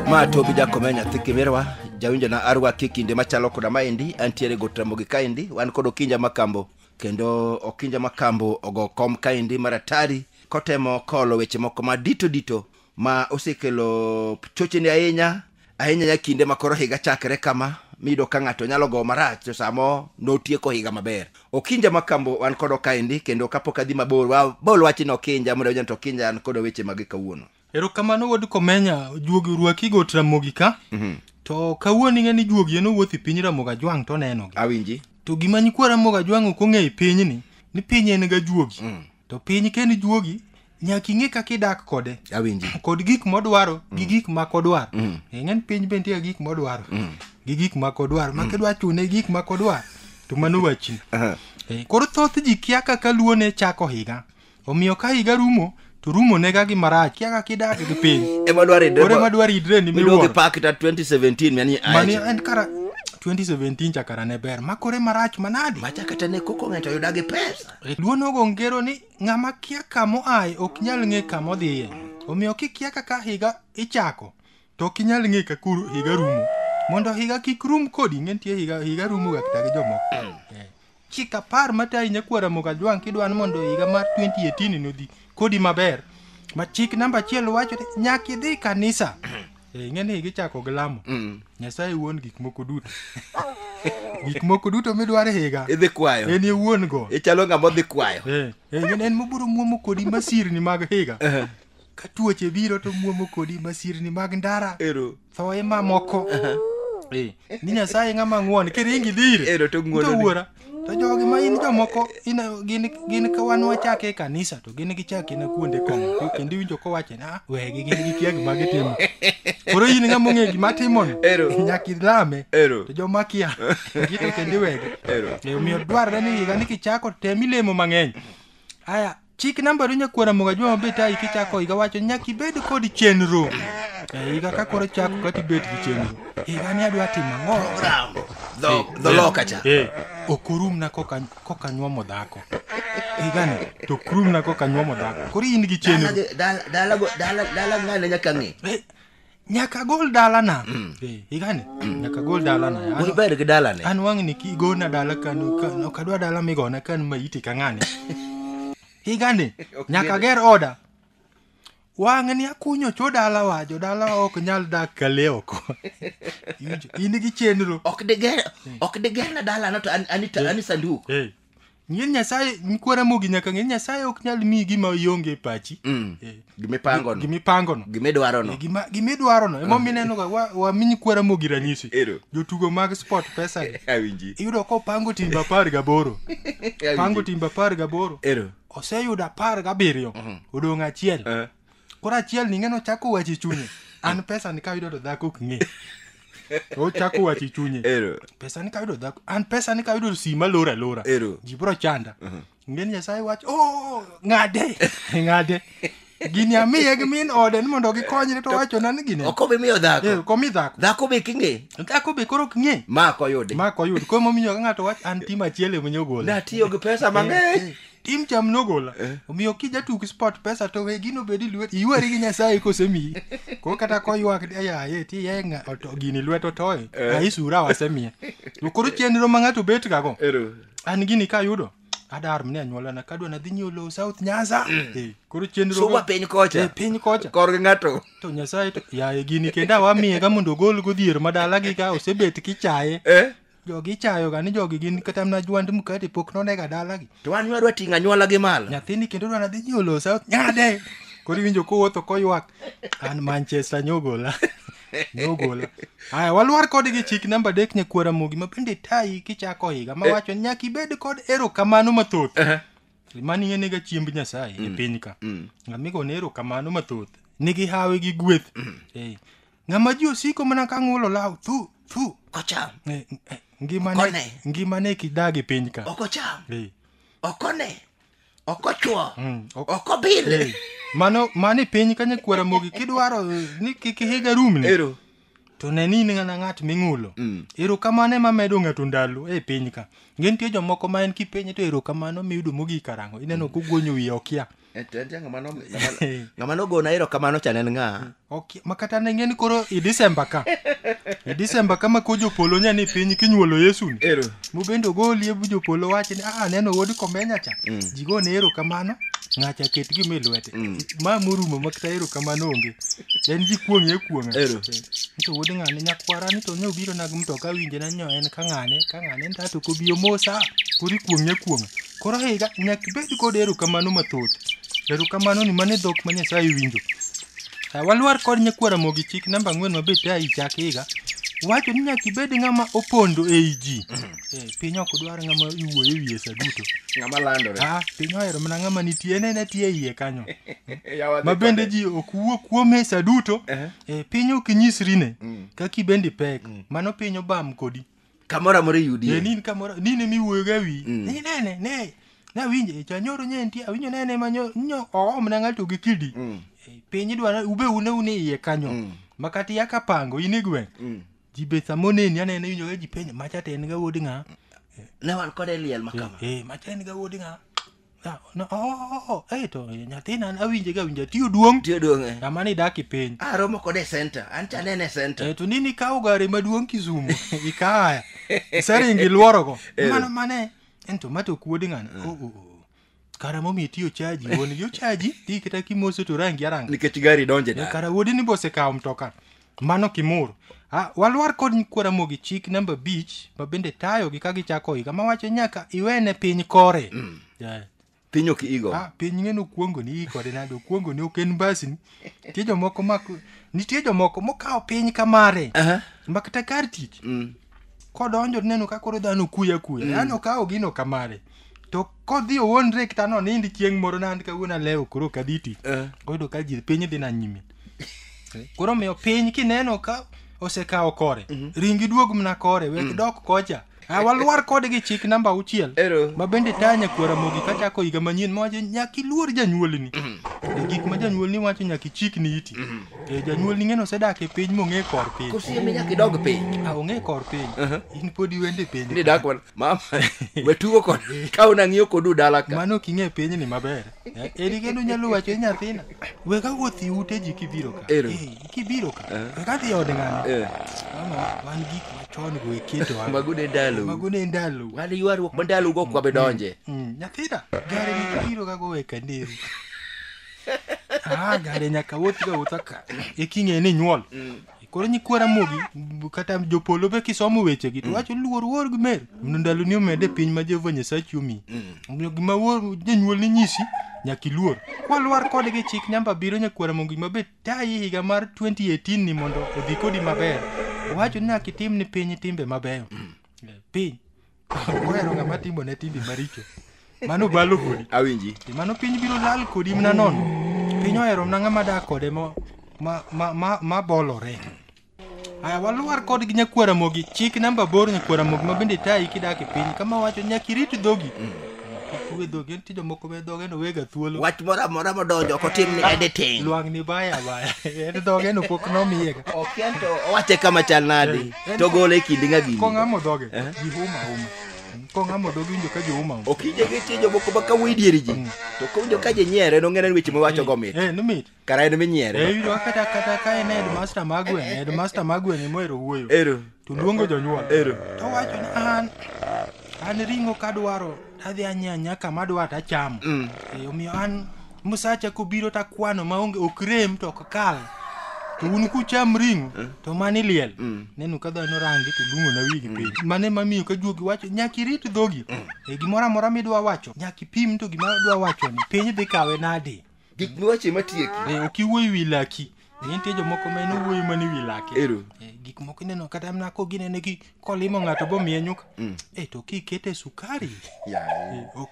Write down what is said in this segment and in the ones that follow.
Ma Tobi Jakomen nyathi Kimirwa jawinjo na arwa kikinde machalo koda maendi antiere Gotramogi kaendi wan kod Okinja Makambo kendo Okinja Makambo ogo kom kaendi maratari kotemo kolo weche moko madito ma osekelo chochni ahinya kinde makoro higa chakre kama mido ka ng'ato nyalo go marach to samo notieko higa maber. Okinja Makambo wan kod kaendi kendo kapok adhi mabor bol wachni Okinja mondo janto Okinja an kod weche mag kawuono. Erokamano wuod Komenya juogi rwaki Gotramogi ka. To kawuono ng'eni juogi no wuothi piny Ramogi Ajwang' to nenogi. Awinji. To gima nyikwa Ramogi Ajwang' ok ong'e piny ni piny en ga juogi. To piny kendo juogi nyaka ing'e kaka idak kode. Awinji. Kod gik modwaro gi gik ma kodwaro. Ng'en piny bentie gik modwaro. Gi gik ma kodwaro. Ma kedwa chune gik ma kodwaro. To mano wachni. Koro thoth ji kia kaka luone chako higa. Omiyo ka higa rumo to rumo nega gi marach kia kaka idak gi piny. Madwari idre ni miwuoro. Midogi pak ta 2017 mani en kara 2017 chakara ne ber makore marach manadi macha kata ne koko ng'eto yudagi pesa. Luono go ngero ni ng'ama kia kamo ai ok nyal ng'e kamo dhiye. Omiyo kikia kaka higa ichako to ok nyal ng'e kaka higa rumo. Mondo higa kik rum kodi ng'entie higa rumo ga kata gi jomoko. Chika par matai nyakwa Ramogi Ajwang' kidwan mondo higa mar 2018 nodhi kodi maber. Ma chik namba 1 wacho ni nyaka idhi kanisa. Ng'eni higa chako gi lamo. Nyasaye wuon gik moko duto. Gik moko duto midwaro higa. Idhi kwayo. En wuon go. Ichalo ng'ama dhi kwayo. Ng'eni en moburo muomo kodi masirni mag higa. Ka tuoche biro to muomo kodi masirni mag ndara. Thoe mamoko. Ni Nyasaye ng'ama ng'won kiringi dire. To ng'wono. To wuora. To jogi ma in jomoko gin ka wan wachake kanisa to gin gichake na kuonde kan kendo winjo ko wache na wegi gin gikia gima gitimo. Koro in ng'ama ng'e gima timono nyaka ilame to joma kia gito kendo wegi. Omiyo dwarore ni higa ni kichako temi lemo mang'eny. Aya chik namba do nyakwa Ramogi Ajwang' beta kichako higa wacho nyaka ibed kod chenro. Higa ka koro chako kati bet gi chenro. Higa ni adwa timo ang'o? Dholo kacha. Okorum na koka nyuomo dhako. Higani to krum na koka nyuomo dhako. Koro in gi chenro. Dala ng'ane nyaka ng'e. Nyaka gol dala na. Higani nyaka gol dala na. Uni ber gi dala ne. An wang' ni ki gona dala kan kadwa dala migona kan maiti ka ng'ane. Higani nyaka ger oda. Wang' ni akunyo cho dala wa jo dala ok nyal dak kale oko. In gi chenro. Ok de ger na dala no to ani sanduku. Ng'en Nyasaye nyikwa Ramogi nyaka ng'en Nyasaye ok nyal mi gima yonge pachi. Gimipango no. Gimidwaro no. Gimidwaro no. Emo mineno ga wa nyikwa Ramogi ranyisi. Jotugo mag sport pesa. Awinji. Iyudo ko pango timba 18. Pango timba 18. Oseyudo 17. Odong' achiel. Kora achiel ni ng'eno chako wachi chunye. An pesa ni ka yudo to dhako ok ng'e. O chako wachi chunye. Pesa ni ka yudo dhako. An pesa ni ka yudo sima lora. Ji bro chanda. Ng'en Nyasaye wacho ng'ade. Gini amiye gi min ode ni mondo gikonyre to wacho na ni gini. Ok obi miyo dhako. Ko mi dhako. Dhako be king'e. Dhako be koro ok ng'e. Mako yudi. Ko momiyo ka ng'ato wacho an tim achiel e monyogola. Na tiyo gi pesa mang'eny. Tim cham nogola. Omiyo kija tuk sport pesa to we gino bedi lwet. Iwari gi Nyasaye kosemi. Ko kata ko ywak ti yenga to gini lweto toy. Ai sura wasemiye. Koro chenro ma ng'ato bet kago. An gini ka yudo. Adar mne anyuola na kadwa na dhi nyolo South Nyanza. Koro chenro. Suba piny kocha. Piny kocha. Kor gi ng'ato. To Nyasaye to gini kenda wamiye ga mondo gol godhier madala gi ka osebet kichaye. Jogi chayo ga ni jogi gin kata na jwand mkate pok nonega dala gi. To an wadwa ting'a anyuola gi malo. Nyathini kendo dwa na dhi nyolo South Nyade. Koro winjo ko wuotho ko ywak. An Manchester nyogola. Aya walwar kod gi chik namba 3 nyakwa Ramogi ma bende tai kichako higa ma wacho nyaka ibed kod erokamano mathoth. Mani ng'ene ga chiemb Nyasaye e piny ka. Ng'amigo ne erokamano mathoth. Nigi hawe gi gweth. Ng'ama ji osiko mana ka ng'ulo law thu. Kocham. Ngimane kidagi piny ka. Okocham. Okone. Okochwo. Okobile. Mani piny ka nyakwa Ramogi kidwaro ni kik higa rumni. To ne ni ng'at ming'ulo. Erokamano ma medo ng'ato ndalo e piny ka. Ng'en tie jomoko ma en kipenye to erokamano miyudo mogik karang'o. Ineno ko guonyo wiye okia. Tende ngama no gona ero kamano chanen nga. Okay, makata ne ngeni koro i December ka. E December kama ko jopolo nya ni piny kinyuolo Yesu ni. Ero. Mu bendo golie bu jopolo wache ni neno wodi komenya cha. Jigo ne ero kamano. Ngacha ket gi melwete. Ma murumo makata ero kamano onge. En ji kuong kuonga. Ero. To wodi ngane nyakwara ni to ne obiro nag mtoka winje na nyo en ka ngane ntato ko biyo mosa kuri kuonga. Koro higa nyaki bed kod ero kamano mathoth. Ero kamano ni mane dhok ma Nyasaye winjo. Walwar kod nyakwara mogi chik namba 4 mabet ai chak higa. Wacho ni nyaki bed ng'ama opondo ei ji. Piny ok dwar ng'ama iwuoyo wiye saduto. Ng'ama landore. Piny ohero mana ng'ama nitie ne tie iye kanyo. Mabende ji ok wuo kuome saduto. Piny ok nyisrine. Kaki bendi pek. Mano piny obam kodi. Kamora more yudi. Nin kamora nini miwuoyo ga wi. Ne. Na winje chanyoro nyenti awinjo nene manyo nyo mna ng'ato gi kidi. Piny dwara ube une iye kanyo. Makati yaka pango ine gwen. Jibetha moneni anene winjo ga jipenye macha ten ga wodi nga. Ne wan kode liel makama. Macha en ga wodi nga. To nyathina awinje ga winjo tiyo duong'. Amani daki piny. Romo kode center. Anta nene center. To nini kawo gare maduong' Kisumu. Ikaya. Seringi luoro go. Mane ento mato kuodi ng'ana. Kara momi tiyo chaji. Won yo chaji. Ti kita kimoso to rangi aranga. Nikech gari donje da. Kara wodi ni bose kawo mtoka. Mano kimuro. Walwar kod kwara mogi chik namba beach. Mabende tayo gi kagi chako higa. Mawacho nyaka iwene piny kore. Piny ok igo. Piny ng'eno kuongo ni kode nado. Kuongo ni oken basi. Nitie jomoko nitie jomoko mokawo piny kamare. Makata kar tich. Kodonjo neno ka koro dhano kuya. Ano kawo gino kamare. To kodhi owonre kitano nindi chieng' moro nandi kawuona leo koro kaditi. Kodo ka ji piny dhi na nyime. Koro miyo piny kineno ka osekawo kore. Ringi duog mna kore wek dok kocha. Walwar kode gi chik namba 6. Mabende tanya kwara mogi kachako higa manyien mawacho nyaki luor janyuolni. Gik ma janyuolni wacho nyaki chik ni iti. Janyuolni ng'eno sedak e piny mong'e kor piny. Kosieme nyaki dog piny. Ong'e kor piny. In podi wende piny. Ni dak wan. Mama. Wetugo kod. Kauna ng'iyo kodu dala ka. Mano king'e piny ni maber. Eri kendo nyalo wacho nyathina. Weka wuothi ute ji kibiro ka. Kibiro ka. Weka dhi od ng'ani. Wan gik machon go eketo. Magude dalo. Magune ndalo. Wali ywaruok mandalo go kwa bedonje. Nyathina, gare ni kibiro ka go weka nderu. Gare nyaka wuotha ka. Eking'e ni nyuol. Koro nyikwara mogi kata jopolo be kisomo weche gi to wacho luor gmer. Ndalo ni omede piny ma Jehova Nyasaye chumi. Gima wuor janyuol ni nyisi nyaki luor. Walwar kod gi chik namba 7 nyakwara mogi mabe tayi higa mar 2018 ni mondo odhi kodi maber. Wacho ni nyaki tim ni piny timbe mabeyo. Piny. Ohero ng'ama timo ne timbe maricho. Mano balo kodi. Awinji. Mano piny biro lal kodi mna nono. Piny ohero na ng'ama dak kode ma bolore. Walwar kod gi nyakwara mogi chik namba 8 nyakwara mogi mabende tayi kidak e piny kama wacho nyaki rit dhogi. Kuwe dhogi nitie jomoko be dhoge no wega thuolo. Wach moro modonjo ok otim ni editing. Luang ni baya. Dhoge no pok nomiye ga. Okiento owache kama chal nadi. To gole e kindi ng'agi. Ko ng'amo dhoge. Ji huma. Ko ng'amo dhoge winjo ka ji huma. Okije gi tie jomoko ba kawuoyi dieri ji. To kowinjo ka ji nyiere no ng'ene weche mowacho go mit. Nomit. Kara en minyiere. Winjo kata ka en headmaster magwen mohero wuoyo. To luongo jonyuol. To wacho ni an ringo kadwaro adhi anyanya kama dwa ta chamo. Omiyo an musacha kobiro ta kwano maonge ok rem to ok kal. To un kucham ringo to mani liel. Nenu ka dhano rangi to lungo na wigi piny. Mane mamiyo ka juogi wacho nyaki rit dhogi. Gimoro amora midwa wacho nyaki pim to gima dwa wacho ni piny dhi kawe nade. Gik miwache matieki. Ok iwuoyi wi laki. Nitie jomoko ma wuoyi mani wi laki. Gik moko neno kata mna ko ginene ki kolimo ng'ato bo miye nyuka. To kikete sukari.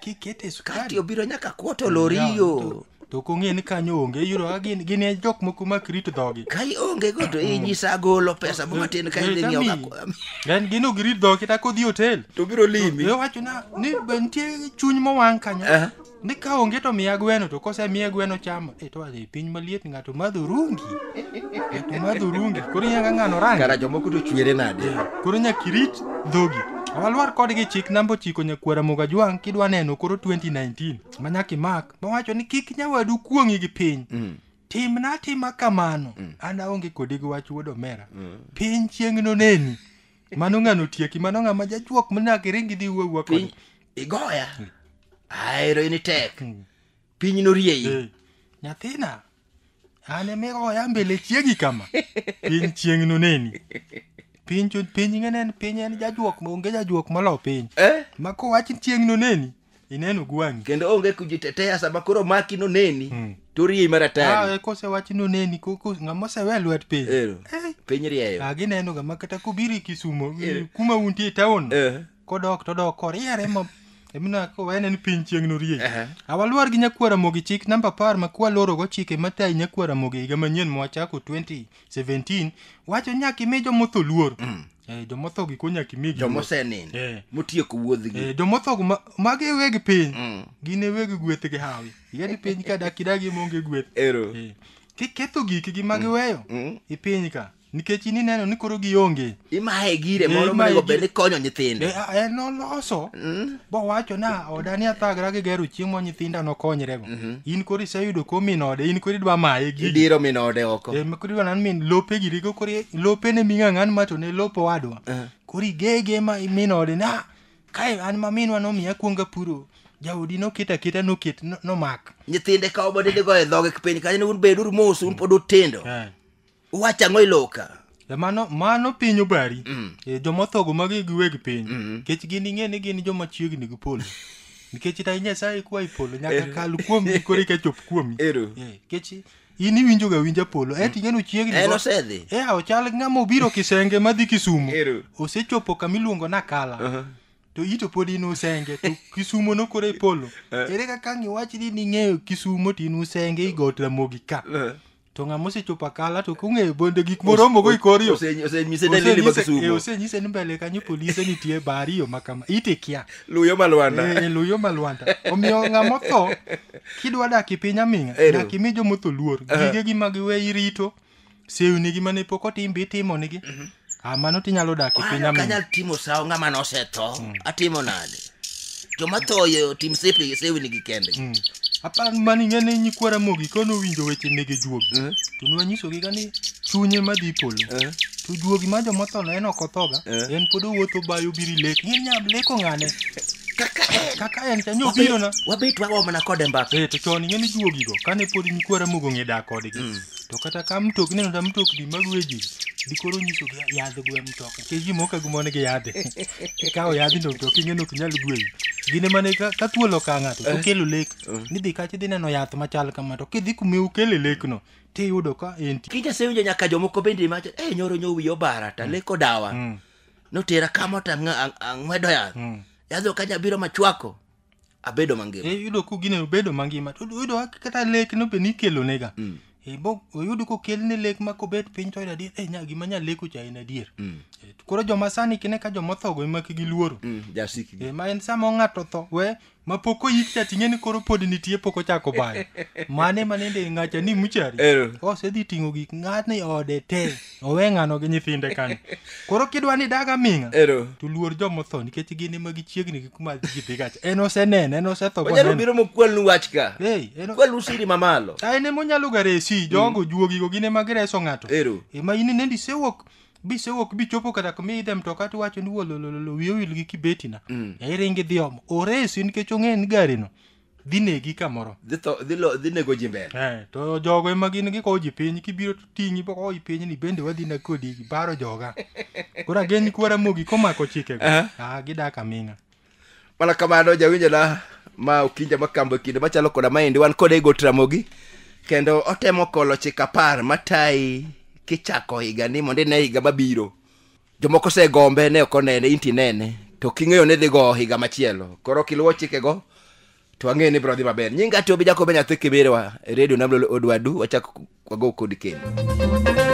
Kikete sukari. Kati obiro nyaka kuoto lorio. To kong'e ni kanyo onge yuro gin jok moko makrit dhogi. Kai onge go to inyisa golo pesa matin ka idhi ng'iewo ka. Gino girit dhogi ta kodhi hotel. To biro limi. Wacho na ni bentie chuny mowang' kanyo. Ni ka onge to miya gweno to kose miya gweno chamo. To piny maliet ng'ato madho rungi. Koro nyaka ng'ano rangi. Kara jomoko to chwere nade. Koro nyaki rit dhogi. Walwar kodgi chik namba 9 nyakwara Mogajwang kidwa neno koro 2019 manyaki mak mawacho ni kik nyawadu kuongi gi piny. Timna tima kamano. An aonge kodi gi wach wuod omera. Piny chieng' no neni. Mano ng'ano tieki mano ng'ama jajuok manake ringi dhi wuowa kod. Piny igoya. Aero ini tek. Piny no riei. Nyathina. Ane migoya mbele chiegi kama. Piny chieng' no neni. Piny ng'enen piny en jajuok onge jajuok malo piny. Mako wach chieng' no neni. Ineno gwangi. Kendo onge kujitetea sama koro maki no neni. Tori maratari. Kose wach no neni ng'ama sewe lwet piny. Piny rieyo. Gineno ga makata kubiri Kisumo kuma untie town. Kodok to dok koriere ma emina ko wenen piny chieng' no rie. Awalwar gi nyakwara Mogi chik namba 10 ma kwa loro go chike matai nyakwara Mogi higa manyien mwachako 2017 wacho nyaki mejo motho luor. Jomotho gi ko nyaki migi. Jomosenin. Motieko wuodhgi. Jomotho mage weg piny. Gine weg gweth gi hawi. Yedi piny ka dakidagi monge gweth. Kiketho gikgi magi weyo. Ipiny ka. Nikech ini neno ni koro gionge. Imae gire moro monego bed ni konyo nyithinde. Noloso. Bo wacho na odani athagra gi gero chieng' mo nyithinda no konyrego. In koro iseyudo ko minode, in koro idwa mae gi. Idiro minode oko. Koro idwa nan min lope giri ko koro lope ne ming'ang'an ma to ne lopo wadwa. Koro igege ma minode na kae an ma minwa no miya kuonga puro. Jaudi no kita no mak. Nyithinde ka obode go e dhoge piny kanyo un beduru mos un pod utindo. Wacha ng'o iloka. Mano piny obari. Jomothogo magi giweg piny. Kech gin ing'e ni gin joma chiegni gi polo. Nikech ta Nyasaye kwa ipolo nyaka kal kuomgi koro ika chop kuomi. Kech in iwinjo ga winja polo. Ting'eno chiegni. Osedhi. Ochal ng'ama obiro Kisenge madhi Kisumu. Osechopo kamiluongo na Kala. To ito pod in Usenge to Kisumo no kore polo. Ere kaka ngiwach ni ng'eyo Kisumo tin Usenge igot Ramogi ka. To ng'ama osechopo Kala to kung'eyo bonde gik moromo go ikorio. Osenyise ne lili Kisumo. Osenyise ni mbele kanyo polise nitie bariyo makama. Ite kia. Luyo Malwanda. Luyo Malwanda. Omiyo ng'ama otho kidwa dak e piny aming'a dak imi jomotho luor. Gige gi magiwe irito. Sewni gi mane pok otimbe itimo nigi. Mano tinyalo dak e piny aming'a. Kanyal timo sawo ng'ama nosetho. Atimo nade? Joma thoyo tim sepe sewni gi kende. Apan mani ng'ene nyikwara Mogi kono winjo weche mege juogi. To nwanyiso gi gani chunye madhi polo. To juogi ma jomotho no en okothoga. En pod owuotho bayo biri lek. Ng'en nyam leko ng'ane. Kaka en chanyo biro na. Wabet wago mana kode mbaka. To chon ng'ene juogi go kane pod nyikwara Mogo ng'e dak kodgi. To kata ka mtokni no da mtokni magweji. Dikoro nyiso gi yadhe gwe mtoka. Ke ji moka gumone gi yadhe. Ikawo yadhe no to king'eno kinyal gweyi. Gine mane ka thuolo ka ng'ato to kelo lek. Ni dhi kachi dhi neno yath machal kama to kidhi kume ukele lek no. Ti yudo ka enti. Kija sewinjo nyaka jomoko bende macho nyoro nyowi obara ta leko dawa. No tera kama ta ng'wedo yath. Yadho kanya biro machwako. Abedo mangima. Yudo ku gine obedo mangima. To yudo kata lek no be nikelo nega. Bo oyudo ko kelne lek ma kobet piny to adier nyagi manya leko cha en adier. Koro joma sani kine ka jomothogo ema kigi luoro. Jasiki. Ma en samo ng'ato tho we ma poko yik cha ting'eni koro pod nitie poko chako bayo. Mane manende ng'acha ni muchari. Osedhi ting'o gik ng'atni ode te. Owe ng'ano gi nyithinde kan. Koro kidwa ni daga ming'a. To luor jomotho nikech gin ema gichiegni gi kuma gidhi gacha. En osenene, en osetho go. Onyalo biro mokwalnu wach ka. Kwalnu siri mamalo. En monyalo ga resi jogo juogi go gin ema gireso ng'ato. Ema in nendi sewuok bichopo kata kumi idem to kata wacho ni wolololo wiyo wil gi kibetina. Ringi dhi omo. Oresi nikech ong'en gari no. Dhi negi kamoro. Dhi nego ji mbele. To jogo ema gin giko ji piny kibiro ting'i poko ji piny ni bende wadhi na kodi baro joga. Kora gen nyikwara Mogi komako chike go. Gidak aming'a. Mana kamano jawinjo na ma Ukinja Makambo kinde machalo koda maendi wan kode Got Ramogi. Kendo otemo kolo chik 10 matai kichako higa ni mondo ne higa mabiro. Jomoko se gombe ne okonene inti nene. To king'eyo ne dhi go higa machielo. Koro kiluwo chikego to ang'e ni bro dhi maber. Nyinga Tobi Jacob Nyathi Kibirewa Radio Namlo Odwadu wachako kwago kod kendo.